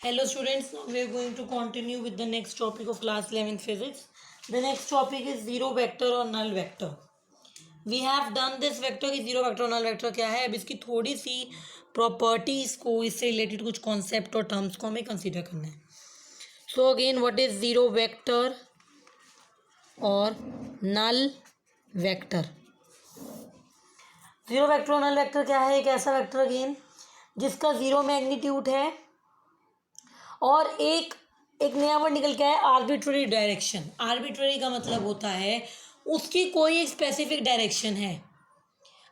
Hello students, now we are going to continue with the next topic of class 11 physics. The next topic is zero vector और null vector. We have done this vector की zero vector और null vector क्या है. अब इसकी थोड़ी सी properties को, इससे related कुछ concept और terms को हमें consider करना है. So again, what is zero vector और null vector? Zero vector और null vector क्या है? एक ऐसा vector again जिसका zero magnitude है और एक नया वर्ड निकल के आया आर्बिट्ररी डायरेक्शन. आर्बिट्ररी का मतलब होता है उसकी कोई एक स्पेसिफिक डायरेक्शन है.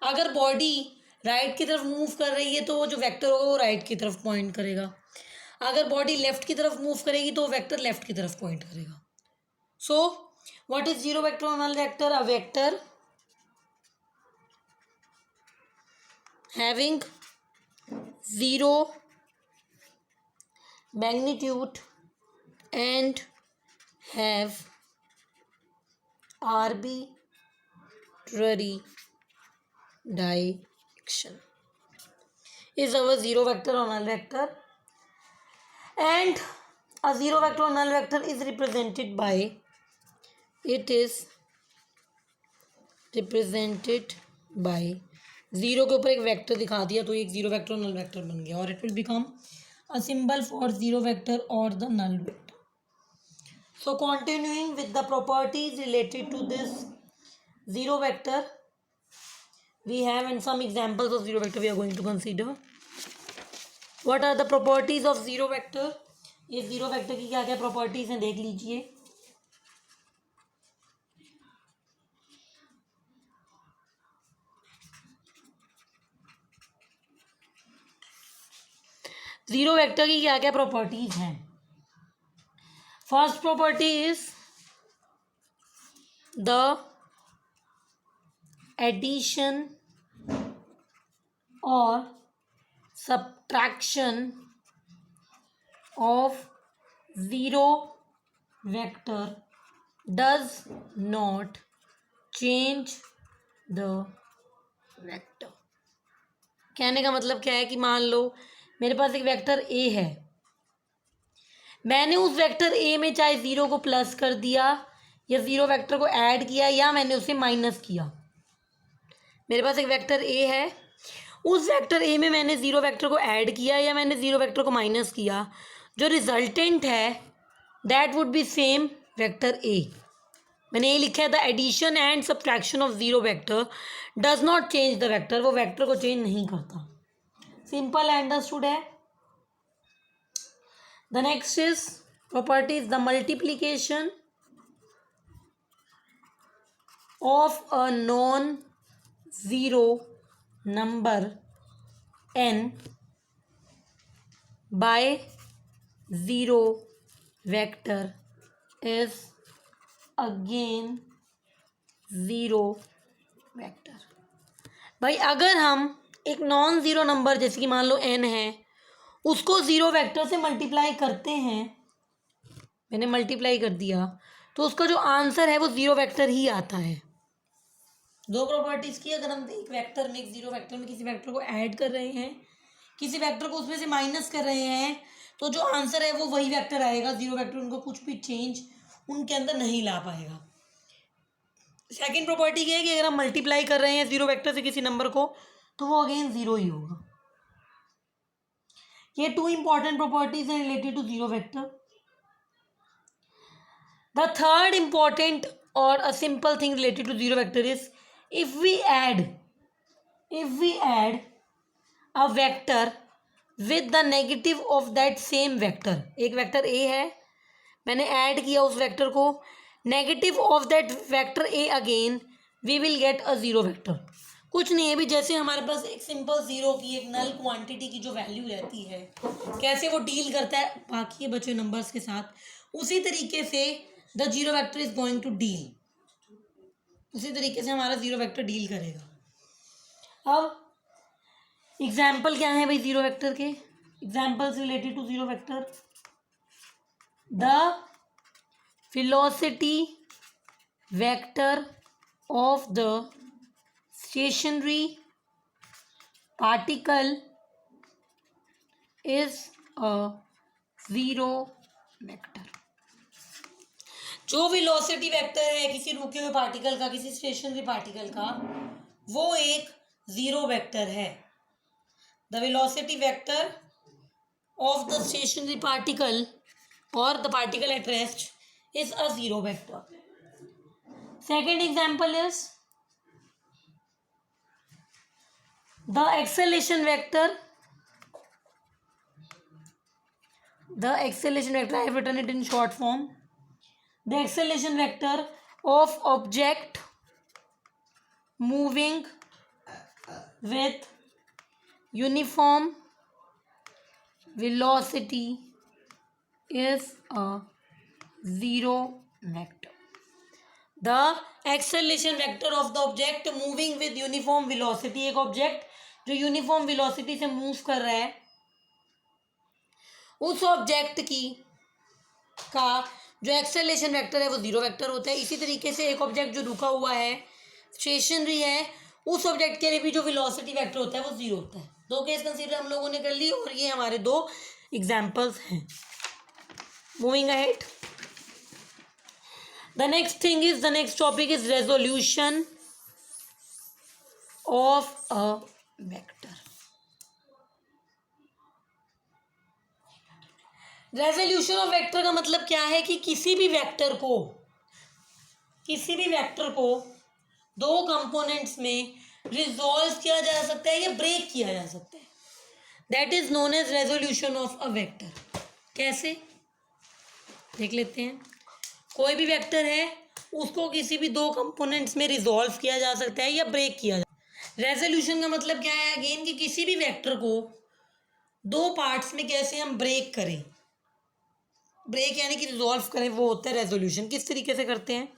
अगर बॉडी राइट की तरफ मूव कर रही है तो वो जो वेक्टर होगा वो राइट की तरफ पॉइंट करेगा. अगर बॉडी लेफ्ट की तरफ मूव करेगी तो वेक्टर लेफ्ट की तरफ पॉइंट करेगा. So what is zero vector और null vector? A vector having zero magnitude and have arbitrary direction is our zero vector or null vector, and a zero vector or null vector is represented by zero के ऊपर एक vector दिखा दिया तो एक zero vector और null vector बन गया और it will become a symbol for zero vector or the null vector. So continuing with the properties related to this zero vector, we have and some examples of zero vector we are going to consider. What are the properties of zero vector? ये zero vector की क्या क्या properties हैं देख लीजिए. Zero vector की क्या क्या प्रॉपर्टीज हैं. First property is the addition और subtraction of zero vector does not change the vector. कहने का मतलब क्या है कि मान लो मेरे पास एक वेक्टर ए है, मैंने उस वेक्टर ए में चाहे ज़ीरो को प्लस कर दिया या ज़ीरो वेक्टर को ऐड किया या मैंने उसे माइनस किया. मेरे पास एक वेक्टर ए है, उस वेक्टर ए में मैंने ज़ीरो वेक्टर को ऐड किया या मैंने ज़ीरो वेक्टर को माइनस किया, जो रिजल्टेंट है that would be same vector A. मैंने ये लिखा है the addition and subtraction of zero vector does not change the vector. वो वेक्टर को चेंज नहीं करता. सिंपल अंडरस्टूड है. The next is property is the multiplication of a non-zero number n by zero vector is again zero vector. भाई अगर हम एक non zero number जैसे कि मान लो n है उसको ज़ीरो वेक्टर से मल्टीप्लाई करते हैं, मैंने मल्टीप्लाई कर दिया तो उसका जो आंसर है वो ज़ीरो वेक्टर ही आता है. दो प्रॉपर्टीज़ की, अगर हम एक वेक्टर में एक ज़ीरो वेक्टर में किसी वेक्टर को ऐड कर रहे हैं, किसी वेक्टर को उसमें से माइनस कर रहे हैं, तो जो आंसर है वो वही वेक्टर आएगा. ज़ीरो वेक्टर उनको कुछ भी चेंज उनके अंदर नहीं ला पाएगा. सेकेंड प्रॉपर्टी क्या है कि अगर हम मल्टीप्लाई कर रहे हैं ज़ीरो वेक्टर से किसी नंबर को तो वो अगेन ज़ीरो ही होगा. ये टू इंपॉर्टेंट प्रॉपर्टीज हैं related to zero vector. The third important और a simple thing related to zero vector is if we add a vector with the negative of that same vector. एक vector A है, मैंने add किया उस vector को, negative of that vector A again, we will get a zero vector. कुछ नहीं है भी, जैसे हमारे पास एक सिंपल ज़ीरो की एक नल क्वांटिटी की जो वैल्यू रहती है, कैसे वो डील करता है बाकी के बचे नंबर्स के साथ, उसी तरीके से the zero vector is going to deal. उसी तरीके से हमारा ज़ीरो वेक्टर डील करेगा. अब एग्जाम्पल क्या है भाई ज़ीरो वेक्टर के? Examples related to zero vector. The velocity vector of the stationary particle is a zero vector. जो वेलोसिटी वेक्टर है किसी रुके हुए पार्टिकल का, किसी स्टेशनरी पार्टिकल का, वो एक जीरो वेक्टर है। The velocity vector of the stationary particle और the particle at rest is a zero vector. Second example is the acceleration vector. The acceleration vector, I have written it in short form. The acceleration vector of object moving with uniform velocity is a zero vector. The acceleration vector of the object moving with uniform velocity, एक object जो uniform velocity से move कर रहा है, उस object की का जो एक्सेलरेशन वेक्टर है वो जीरो वेक्टर होता है. इसी तरीके से एक ऑब्जेक्ट जो रुका हुआ है, स्टेशनरी है, उस ऑब्जेक्ट के लिए भी जो वेलोसिटी वेक्टर होता है वो जीरो होता है. दो केस कंसीडर हम लोगों ने कर ली और ये हमारे दो एग्जाम्पल्स हैं. Moving ahead, the next topic is resolution of a vector. Resolution of vector का मतलब क्या है कि किसी भी वेक्टर को दो कंपोनेंट्स में रिजॉल्व किया जा सकता है या ब्रेक किया जा सकता है. That is known as resolution of a vector. कैसे देख लेते हैं. कोई भी वेक्टर है उसको किसी भी दो कंपोनेंट्स में रिजॉल्व किया जा सकता है या ब्रेक किया जा सकता है. रेजोल्यूशन का मतलब क्या है अगेन कि किसी भी वेक्टर को दो पार्ट्स में कैसे हम ब्रेक करें. ब्रेक यानी कि रिजॉल्व करें, वो होता है रेजोल्यूशन. किस तरीके से करते हैं.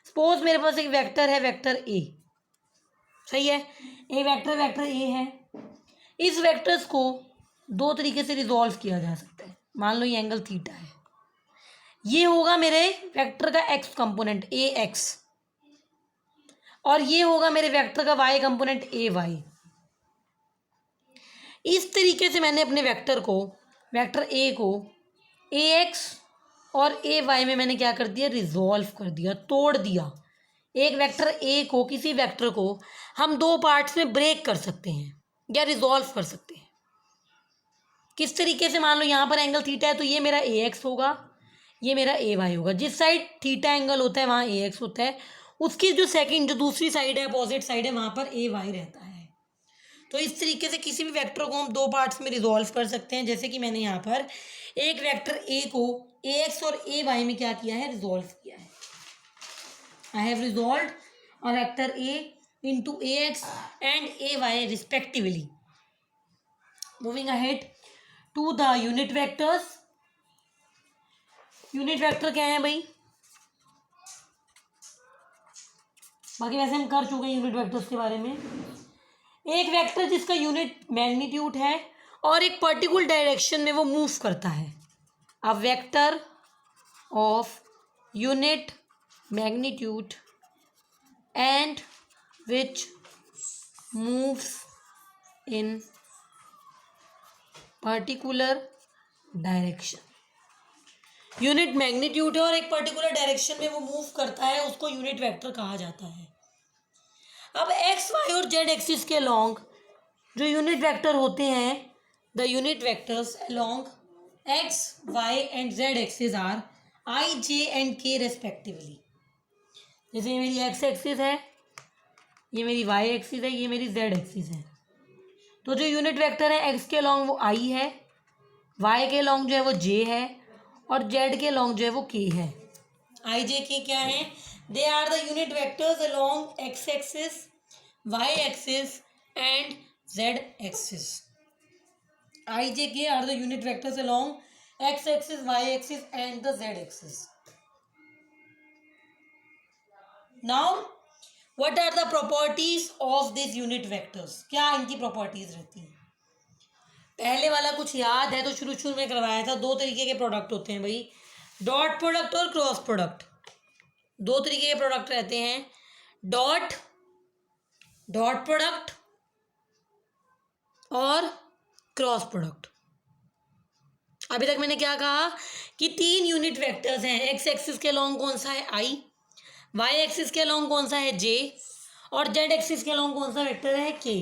सपोज मेरे पास एक वेक्टर है, वेक्टर ए. सही है, ए वेक्टर ए है. इस वेक्टर्स को दो तरीके से रिजॉल्व किया जा सकता है. मान लो ये एंगल थीटा है. ये होगा मेरे वेक्टर का एक्स कंपोनेंट ए एक्स और ये होगा मेरे वेक्टर का वाई कंपोनेंट ए वाई. इस तरीके से मैंने अपने वेक्टर ए को ए एक्स और ए वाई में मैंने क्या कर दिया, रिजॉल्व कर दिया, तोड़ दिया. एक वेक्टर ए को, किसी वेक्टर को हम दो पार्ट्स में ब्रेक कर सकते हैं या रिजॉल्व कर सकते हैं. किस तरीके से. मान लो यहाँ पर एंगल थीटा है तो ये मेरा ए एक्स होगा, ये मेरा ए वाई होगा. जिस साइड थीटा एंगल होता है वहाँ ए एक्स होता है, उसकी जो दूसरी साइड है, अपोजिट साइड है, वहाँ पर ए वाई रहता है. तो इस तरीके से किसी भी वेक्टर को हम दो पार्ट्स में रिजॉल्व कर सकते हैं. जैसे कि मैंने यहाँ पर एक वेक्टर ए को ए एक्स और ए वाई में क्या किया है, रिजॉल्व किया है. I have resolved a vector A into A X and A Y respectively. Moving ahead to the unit vectors. Unit vector क्या है भाई, बाकी वैसे हम कर चुके हैं यूनिट वेक्टर्स के बारे में. एक वेक्टर जिसका यूनिट मैग्नीट्यूड है और एक पर्टिकुलर डायरेक्शन में वो मूव करता है. A vector of unit magnitude and which moves in particular direction. Unit magnitude है और एक पर्टिकुलर डायरेक्शन में वो मूव करता है, उसको यूनिट वेक्टर कहा जाता है. अब एक्स वाई और जेड एक्सिस के अलॉन्ग जो यूनिट वेक्टर होते हैं, the unit vectors along X Y and Z axis are I J and K respectively. जैसे ये मेरी एक्स एक्सिस है, ये मेरी वाई एक्सिस है, ये मेरी जेड एक्सिस है. तो जो यूनिट वेक्टर है एक्स के अलॉन्ग वो आई है, वाई के अलॉन्ग जो है वो जे है और जेड के अलॉन्ग जो है वो के है. आई जे के क्या है, they are the unit vectors along X axis, Y axis and Z axis. I J K are the unit vectors along X axis, Y axis and the Z axis. Now what are the properties of this unit vectors. क्या इनकी properties रहती हैं. पहले वाला कुछ याद है तो शुरू में करवाया था. दो तरीके के प्रोडक्ट होते हैं भाई, डॉट प्रोडक्ट और क्रॉस प्रोडक्ट. दो तरीके के प्रोडक्ट रहते हैं, डॉट प्रोडक्ट और क्रॉस प्रोडक्ट. अभी तक मैंने क्या कहा कि 3 यूनिट वेक्टर्स हैं। एक्स एक्सिस के अलॉन्ग कौन सा है आई, वाई एक्सिस के अलॉन्ग कौन सा है जे, और जेड एक्सिस के अलॉन्ग कौन सा वेक्टर है के।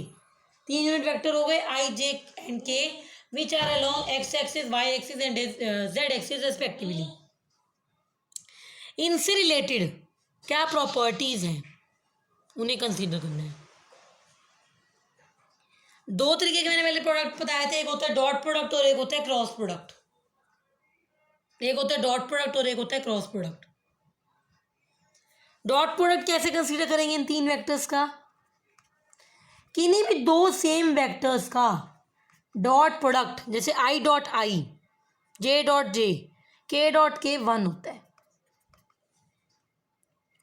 3 यूनिट वेक्टर हो गए आई J and K which are along X axis Y axis and Z axis respectively. इनसे रिलेटेड क्या प्रॉपर्टीज हैं उन्हें कंसीडर करना है। 2 तरीके के मैंने पहले प्रोडक्ट बताए थे, एक होता है डॉट प्रोडक्ट और एक होता है क्रॉस प्रोडक्ट। एक होता है डॉट प्रोडक्ट और एक होता है क्रॉस प्रोडक्ट। डॉट प्रोडक्ट कैसे कंसीडर करेंगे इन 3 वेक्टर्स का? किन्हीं भी 2 सेम वेक्टर्स का डॉट प्रोडक्ट, जैसे I dot I, J dot J, के डॉट के 1 होता है।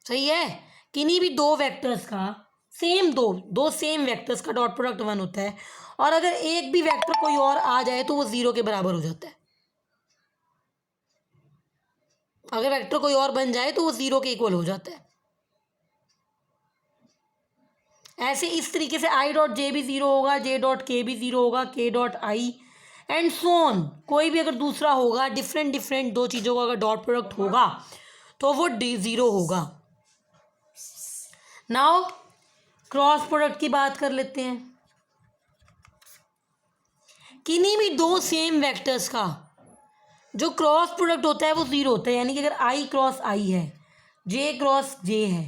सही है? किन्हीं भी 2 वेक्टर्स का सेम दो सेम वेक्टर्स का डॉट प्रोडक्ट 1 होता है, और अगर एक भी वेक्टर कोई और आ जाए तो वो 0 के बराबर हो जाता है। अगर वेक्टर कोई और बन जाए तो वो 0 के इक्वल हो जाता है। ऐसे इस तरीके से आई डॉट जे भी 0 होगा, जे डॉट के भी 0 होगा, के dot I and so on. कोई भी अगर दूसरा होगा, डिफरेंट 2 चीज़ों का अगर डॉट प्रोडक्ट होगा तो वो 0 होगा। नाउ क्रॉस प्रोडक्ट की बात कर लेते हैं। किन्हीं भी 2 सेम वेक्टर्स का जो क्रॉस प्रोडक्ट होता है वो 0 होता है। यानी कि अगर आई क्रॉस आई है, जे क्रॉस जे है,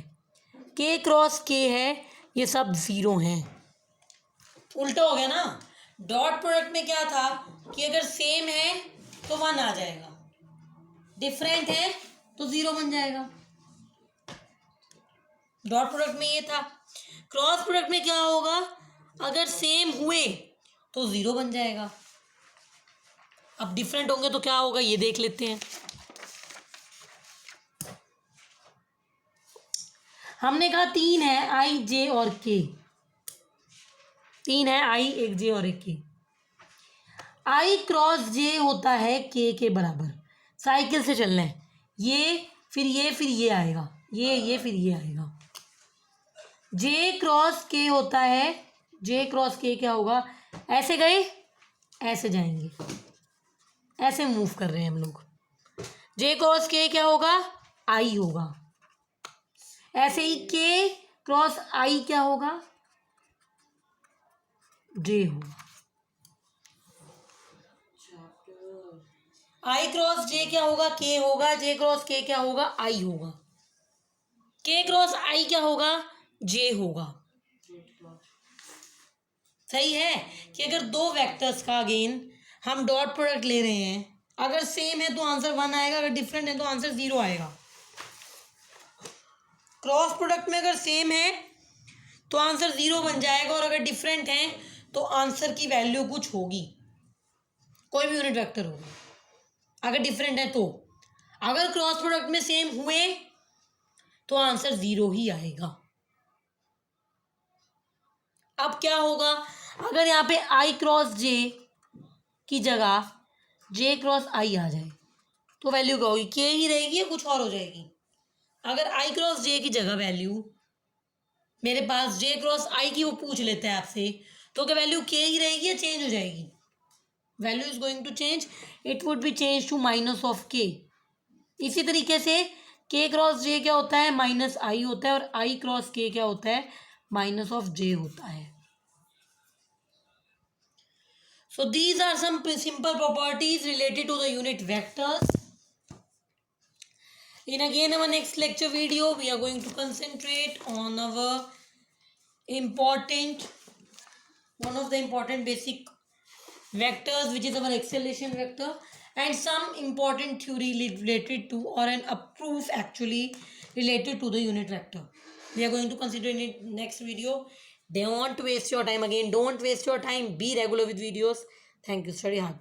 के क्रॉस के है, ये सब 0 हैं। उल्टा हो गया ना। डॉट प्रोडक्ट में क्या था कि अगर सेम है तो 1 आ जाएगा, डिफरेंट है तो 0 बन जाएगा। डॉट प्रोडक्ट में ये था। क्रॉस प्रोडक्ट में क्या होगा, अगर सेम हुए तो 0 बन जाएगा। अब डिफरेंट होंगे तो क्या होगा ये देख लेते हैं। हमने कहा 3 है आई जे और के, 3 है आई, एक जे और एक के। आई क्रॉस जे होता है के बराबर। साइकिल से चलना है, ये फिर ये आएगा, ये फिर ये आएगा। जे क्रॉस के होता है, जे क्रॉस के क्या होगा, ऐसे गए ऐसे जाएंगे, ऐसे मूव कर रहे हैं हम लोग। जे क्रॉस के क्या होगा, आई होगा। ऐसे ही के क्रॉस आई क्या होगा, जे होगा। आई क्रॉस जे क्या होगा, के होगा। जे क्रॉस के क्या होगा, आई होगा। के क्रॉस आई क्या होगा, जे होगा। सही है कि अगर 2 वेक्टर्स का अगेन हम डॉट प्रोडक्ट ले रहे हैं, अगर सेम है तो आंसर 1 आएगा, अगर डिफरेंट है तो आंसर 0 आएगा। क्रॉस प्रोडक्ट में अगर सेम है तो आंसर 0 बन जाएगा, और अगर डिफरेंट है तो आंसर की वैल्यू कुछ होगी, कोई भी यूनिट वेक्टर होगा। अगर डिफरेंट है तो, अगर क्रॉस प्रोडक्ट में सेम हुए तो आंसर 0 ही आएगा। अब क्या होगा, अगर यहाँ पे आई क्रॉस जे की जगह जे क्रॉस आई आ जाए तो वैल्यू क्या होगी, के ही रहेगी या कुछ और हो जाएगी। अगर आई क्रॉस जे की जगह वैल्यू मेरे पास जे क्रॉस आई की वो पूछ लेता है आपसे, तो क्या वैल्यू के ही रहेगी या चेंज हो जाएगी? Value is going to change, it would be change to minus of K. इसी तरीके से के क्रॉस जे क्या होता है, माइनस आई होता है, और आई क्रॉस के क्या होता है, माइनस ऑफ जे होता है। So these are some simple properties related to the unit vectors. In again our next lecture video, we are going to concentrate on our one of the important basic vectors, which is our acceleration vector, and some important theory related to, or a proof actually related to the unit vector. We are going to consider in it next video. Don't waste your time again. Don't waste your time. Be regular with videos. Thank you. Study hard.